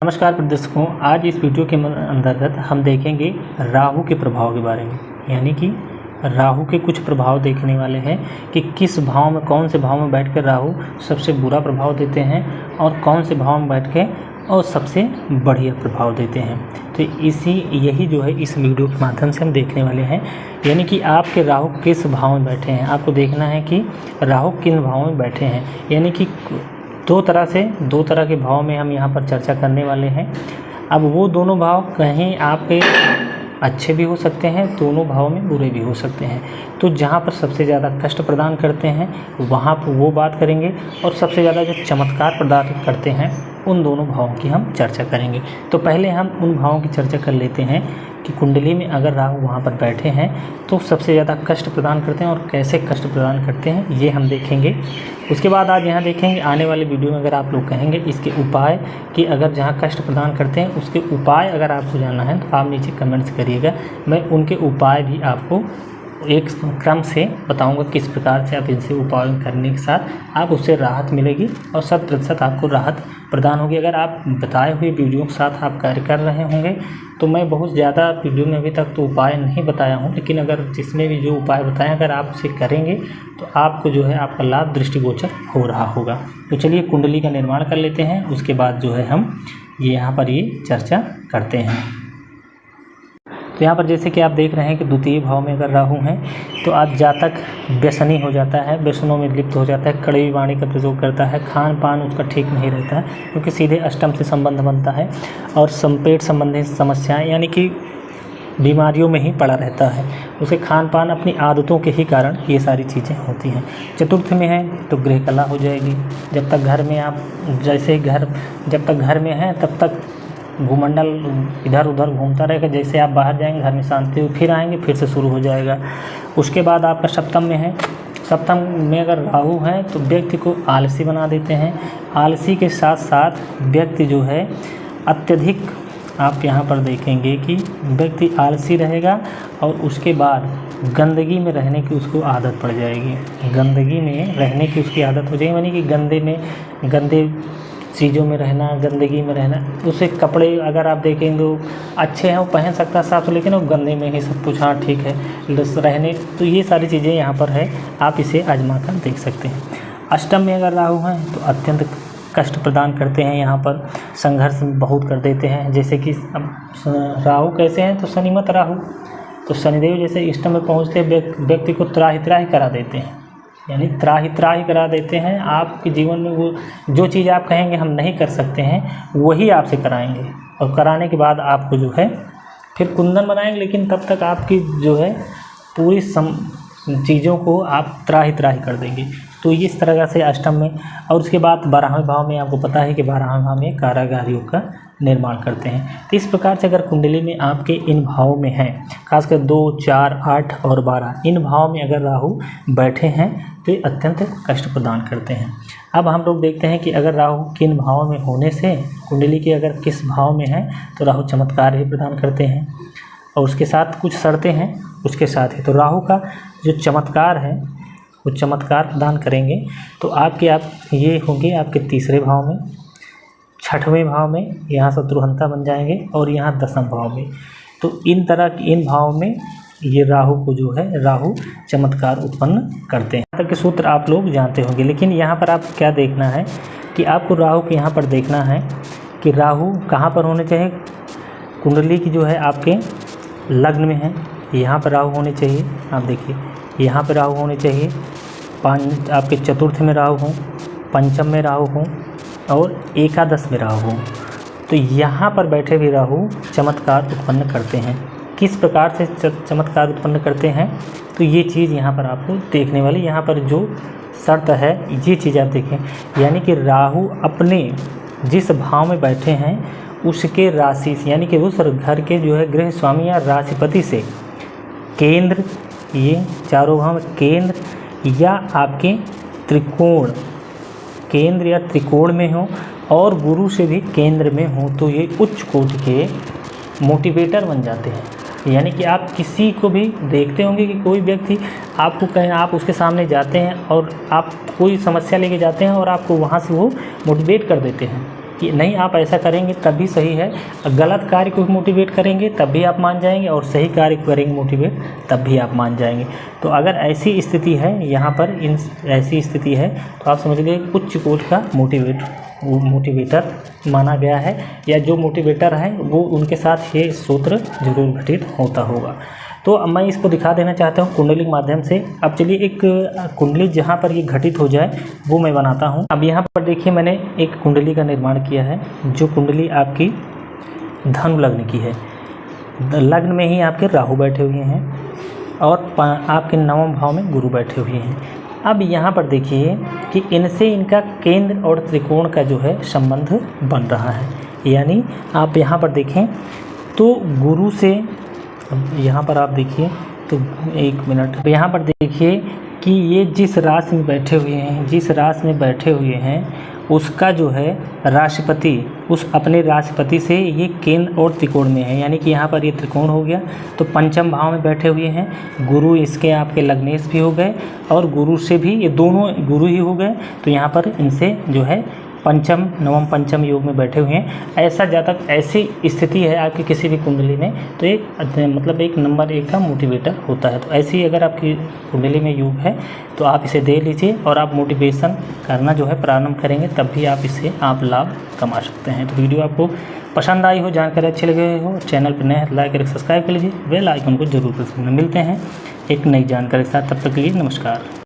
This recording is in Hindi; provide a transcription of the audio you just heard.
नमस्कार दर्शकों, आज इस वीडियो के अंतर्गत हम देखेंगे राहु के प्रभाव के बारे में। यानी कि राहु के कुछ प्रभाव देखने वाले हैं कि किस भाव में, कौन से भाव में बैठकर राहु सबसे बुरा प्रभाव देते हैं और कौन से भाव में बैठ के और सबसे बढ़िया प्रभाव देते हैं। तो यही जो है इस वीडियो के माध्यम से हम देखने वाले हैं। यानी कि आपके राहु किस भाव में बैठे हैं, आपको देखना है कि राहु किन भाव में बैठे हैं। यानी कि दो तरह के भाव में हम यहाँ पर चर्चा करने वाले हैं। अब वो दोनों भाव कहीं आपके अच्छे भी हो सकते हैं, दोनों भाव में बुरे भी हो सकते हैं। तो जहाँ पर सबसे ज़्यादा कष्ट प्रदान करते हैं वहाँ पर वो बात करेंगे, और सबसे ज़्यादा जो चमत्कार प्रदान करते हैं उन दोनों भावों की हम चर्चा करेंगे। तो पहले हम उन भावों की चर्चा कर लेते हैं कि कुंडली में अगर राहु वहाँ पर बैठे हैं तो सबसे ज़्यादा कष्ट प्रदान करते हैं, और कैसे कष्ट प्रदान करते हैं ये हम देखेंगे। उसके बाद आज यहाँ देखेंगे आने वाले वीडियो में अगर आप लोग कहेंगे इसके उपाय, कि अगर जहाँ कष्ट प्रदान करते हैं उसके उपाय अगर आपको जानना है तो आप नीचे कमेंट्स करिएगा। मैं उनके उपाय भी आपको एक क्रम से बताऊंगा किस प्रकार से आप इनसे उपाय करने के साथ आप उससे राहत मिलेगी और 100% आपको राहत प्रदान होगी। अगर आप बताए हुए वीडियो के साथ आप कार्य कर रहे होंगे तो मैं बहुत ज़्यादा वीडियो में अभी तक तो उपाय नहीं बताया हूं, लेकिन अगर जिसमें भी जो उपाय बताएं अगर आप उसे करेंगे तो आपको जो है आपका लाभ दृष्टिगोचर हो रहा होगा। तो चलिए कुंडली का निर्माण कर लेते हैं, उसके बाद जो है हम यहाँ पर ये चर्चा करते हैं। तो यहाँ पर जैसे कि आप देख रहे हैं कि द्वितीय भाव में अगर राहु हैं तो आज जातक व्यसनी हो जाता है, व्यसनों में लिप्त हो जाता है, कड़वी वाणी का प्रयोग करता है, खान पान उसका ठीक नहीं रहता है क्योंकि सीधे अष्टम से संबंध बनता है, और पेट संबंधित समस्याएं यानी कि बीमारियों में ही पड़ा रहता है। उसे खान पान अपनी आदतों के ही कारण ये सारी चीज़ें होती हैं। चतुर्थ में है तो गृह कला हो जाएगी। जब तक घर में आप जब तक घर में हैं तब तक भूमंडल इधर उधर घूमता रहेगा। जैसे आप बाहर जाएंगे घर में शांति हो, फिर आएंगे फिर से शुरू हो जाएगा। उसके बाद आपका सप्तम में है, सप्तम में अगर राहु है तो व्यक्ति को आलसी बना देते हैं। आलसी के साथ साथ व्यक्ति जो है अत्यधिक, आप यहाँ पर देखेंगे कि व्यक्ति आलसी रहेगा और उसके बाद गंदगी में रहने की उसको आदत पड़ जाएगी। गंदगी में रहने की उसकी आदत हो जाएगी, यानी कि गंदे चीज़ों में रहना, गंदगी में रहना। उसे कपड़े अगर आप देखेंगे तो अच्छे हैं, वो पहन सकता है साफ, लेकिन वो गंदे में ही सब कुछ, हाँ ठीक है रहने। तो ये सारी चीज़ें यहाँ पर है, आप इसे आजमा कर देख सकते हैं। अष्टम में अगर राहु हैं तो अत्यंत कष्ट प्रदान करते हैं, यहाँ पर संघर्ष बहुत कर देते हैं। जैसे कि अब राहु कैसे हैं तो शनिमत राहु, तो शनिदेव जैसे अष्टम में पहुँचते व्यक्ति को त्राहि करा देते हैं, यानी त्राहि करा देते हैं। आपके जीवन में वो जो चीज़ आप कहेंगे हम नहीं कर सकते हैं वही आपसे कराएंगे, और कराने के बाद आपको जो है फिर कुंदन बनाएंगे, लेकिन तब तक आपकी जो है पूरी चीज़ों को आप त्राहि कर देंगे। तो इस तरह से अष्टम में, और उसके बाद 12वें भाव में आपको पता है कि 12वें भाव में कारागारियों का निर्माण करते हैं। तो इस प्रकार से अगर कुंडली में आपके इन भावों में हैं, खासकर 2, 4, 8 और 12 इन भाव में अगर राहु बैठे हैं तो ये अत्यंत कष्ट प्रदान करते हैं। अब हम लोग देखते हैं कि अगर राहु किन भाव में होने से, कुंडली के अगर किस भाव में है तो राहु चमत्कार भी प्रदान करते हैं, और उसके साथ कुछ शर्तें हैं उसके साथ ही। तो राहु का जो चमत्कार है वो चमत्कार प्रदान करेंगे तो ये होंगे आपके तीसरे भाव में, छठवें भाव में, यहाँ शत्रुहंता बन जाएंगे, और यहाँ 10वें भाव में। तो इन भाव में ये राहु को जो है राहु चमत्कार उत्पन्न करते हैं। यहाँ तक के सूत्र आप लोग जानते होंगे, लेकिन यहाँ पर आप क्या देखना है कि आपको राहु के यहाँ पर देखना है कि राहु कहाँ पर होने चाहिए। कुंडली की जो है आपके लग्न में है, यहाँ पर राहु होने चाहिए। आप देखिए यहाँ पर राहु होने चाहिए, आपके चतुर्थ में राहु हों, पंचम में राहु हों और एकादश में राहु हों। तो यहाँ पर बैठे हुए राहु चमत्कार उत्पन्न करते हैं। किस प्रकार से चमत्कार उत्पन्न करते हैं तो ये चीज़ यहाँ पर आपको देखने वाली, यहाँ पर जो शर्त है ये चीज़ आप देखें। यानी कि राहु अपने जिस भाव में बैठे हैं उसके राशि से, यानी कि उस घर के जो है गृह स्वामी या राशिपति से केंद्र, ये चारों भाव में केंद्र या आपके केंद्र या त्रिकोण में हो, और गुरु से भी केंद्र में हो, तो ये उच्च कोटि के मोटिवेटर बन जाते हैं। यानी कि आप किसी को भी देखते होंगे कि कोई व्यक्ति आपको कहें, आप उसके सामने जाते हैं और आप कोई समस्या लेके जाते हैं और आपको वहाँ से वो मोटिवेट कर देते हैं। कि नहीं आप ऐसा करेंगे तभी सही है, गलत कार्य को मोटिवेट करेंगे तब भी आप मान जाएंगे, और सही कार्य को करेंगे मोटिवेट तब भी आप मान जाएंगे। तो अगर ऐसी स्थिति है यहाँ पर, ऐसी स्थिति है तो आप समझ लीजिए उच्च कोटि का मोटिवेटर माना गया है, या जो मोटिवेटर है वो उनके साथ ये सूत्र जरूर घटित होता होगा। तो अब मैं इसको दिखा देना चाहता हूँ कुंडली के माध्यम से। अब चलिए एक कुंडली जहाँ पर ये घटित हो जाए वो मैं बनाता हूँ। अब यहाँ पर देखिए मैंने एक कुंडली का निर्माण किया है, जो कुंडली आपकी धनु लग्न की है। लग्न में ही आपके राहु बैठे हुए हैं और आपके 9वें भाव में गुरु बैठे हुए हैं। अब यहाँ पर देखिए कि इनसे इनका केंद्र और त्रिकोण का जो है संबंध बन रहा है। यानी आप यहाँ पर देखें तो गुरु से, यहाँ पर आप देखिए तो एक मिनट, यहाँ पर देखिए कि ये जिस राशि में बैठे हुए हैं उसका जो है राशिपति उस अपने राशिपति से ये केंद्र और त्रिकोण में है। यानी कि यहाँ पर ये त्रिकोण हो गया, तो पंचम भाव में बैठे हुए हैं गुरु, इसके आपके लग्नेश भी हो गए और गुरु से भी ये दोनों गुरु ही हो गए। तो यहाँ पर इनसे जो है पंचम नवम पंचम योग में बैठे हुए हैं। ऐसा जातक, ऐसी स्थिति है आपकी किसी भी कुंडली में तो एक मतलब एक नंबर 1 का मोटिवेटर होता है। तो ऐसी अगर आपकी कुंडली में योग है तो आप इसे दे लीजिए और आप मोटिवेशन करना जो है प्रारंभ करेंगे, तब भी आप इससे आप लाभ कमा सकते हैं। तो वीडियो आपको पसंद आई हो, जानकारी अच्छी लगे हो, चैनल पर नए लाइक और सब्सक्राइब कर लीजिए, बेल आइकन को जरूर प्रेस करना। मिलते हैं एक नई जानकारी के साथ, तब तक के लिए नमस्कार।